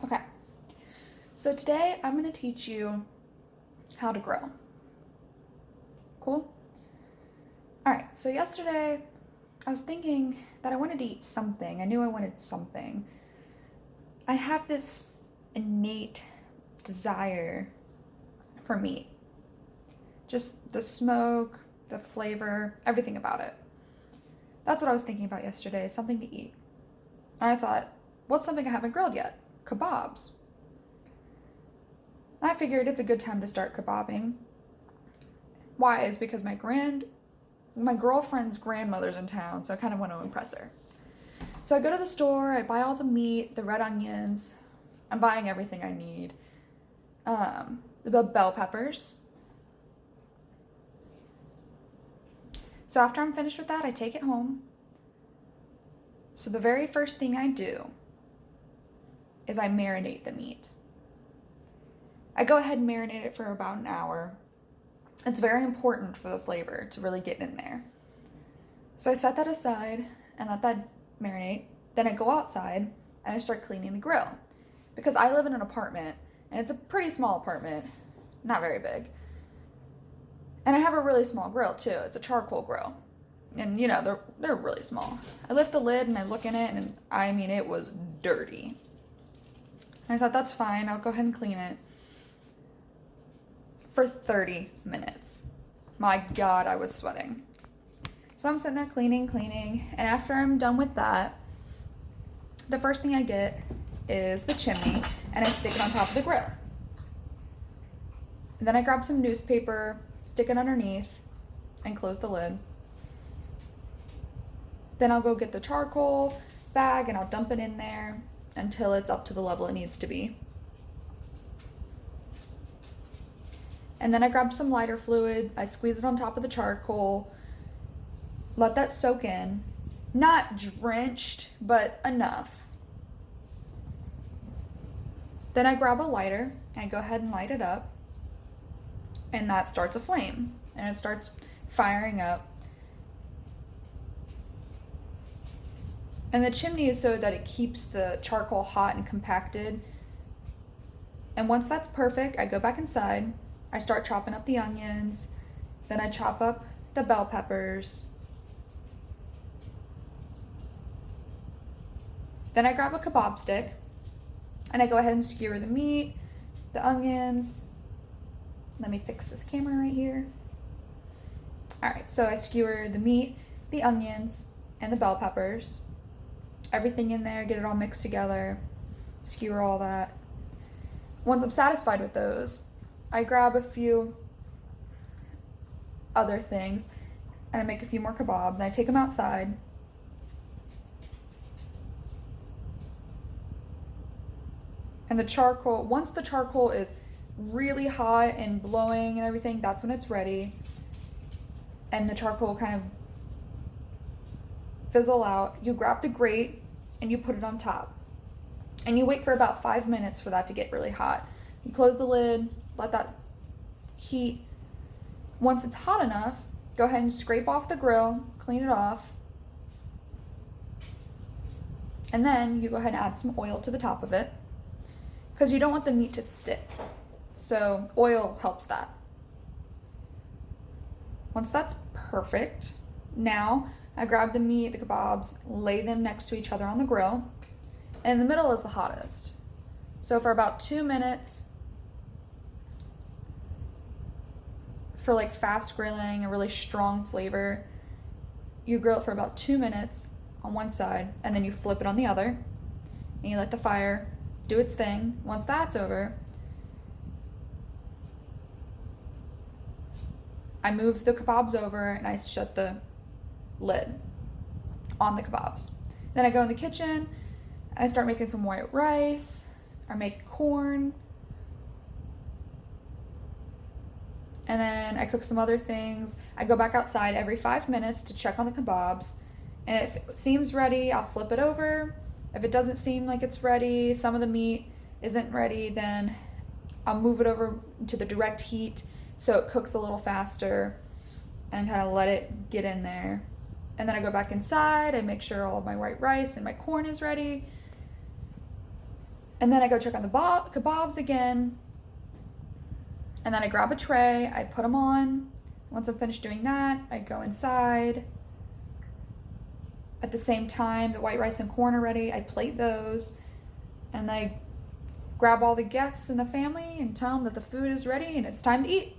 Okay, so today I'm going to teach you how to grill. Cool? Alright, so yesterday I was thinking that I wanted to eat something. I knew I wanted something. I have this innate desire for meat. Just the smoke, the flavor, everything about it. That's what I was thinking about yesterday, something to eat. And I thought, what's something I haven't grilled yet? Kebabs. I figured it's a good time to start kebabbing. Why? Is because my girlfriend's grandmother's in town, so I kind of want to impress her. So I go to the store, I buy all the meat, the red onions, I'm buying everything I need. The bell peppers. So after I'm finished with that, I take it home. So the very first thing I do is I marinate the meat. I go ahead and marinate it for about an hour. It's very important for the flavor to really get in there. So I set that aside and let that marinate. Then I go outside and I start cleaning the grill. Because I live in an apartment, and it's a pretty small apartment, not very big. And I have a really small grill too. It's a charcoal grill. And you know, they're really small. I lift the lid and I look in it, and I mean, it was dirty. I thought, that's fine, I'll go ahead and clean it. For 30 minutes. My God, I was sweating. So I'm sitting there cleaning, and after I'm done with that, the first thing I get is the chimney, and I stick it on top of the grill. And then I grab some newspaper, stick it underneath, and close the lid. Then I'll go get the charcoal bag and I'll dump it in there until it's up to the level it needs to be. And then I grab some lighter fluid, I squeeze it on top of the charcoal, let that soak in. Not drenched, but enough. Then I grab a lighter and I go ahead and light it up. And that starts a flame. And it starts firing up. And the chimney is so that it keeps the charcoal hot and compacted. And once that's perfect, I go back inside. I start chopping up the onions. Then I chop up the bell peppers. Then I grab a kebab stick and I go ahead and skewer the meat, the onions. Let me fix this camera right here. All right, so I skewer the meat, the onions, and the bell peppers. Everything in there, get it all mixed together, skewer all that. Once I'm satisfied with those, I grab a few other things and I make a few more kebabs and I take them outside. And the charcoal, once the charcoal is really hot and blowing and everything, that's when it's ready. And the charcoal kind of fizzle out. You grab the grate and you put it on top. And you wait for about 5 minutes for that to get really hot. You close the lid, let that heat. Once it's hot enough, go ahead and scrape off the grill, clean it off. And then you go ahead and add some oil to the top of it, because you don't want the meat to stick. So oil helps that. Once that's perfect, now I grab the meat, the kebabs, lay them next to each other on the grill, and in the middle is the hottest. So for about 2 minutes, for like fast grilling, a really strong flavor, you grill it for about 2 minutes on one side, and then you flip it on the other, and you let the fire do its thing. Once that's over, I move the kebabs over and I shut the lid on the kebabs. Then I go in the kitchen, I start making some white rice, I make corn, and then I cook some other things. I go back outside every 5 minutes to check on the kebabs, and if it seems ready, I'll flip it over. If it doesn't seem like it's ready, some of the meat isn't ready, then I'll move it over to the direct heat so it cooks a little faster and kind of let it get in there. And then I go back inside, I make sure all of my white rice and my corn is ready. And then I go check on the kebabs again. And then I grab a tray, I put them on. Once I'm finished doing that, I go inside. At the same time, the white rice and corn are ready. I plate those. And I grab all the guests in the family and tell them that the food is ready and it's time to eat.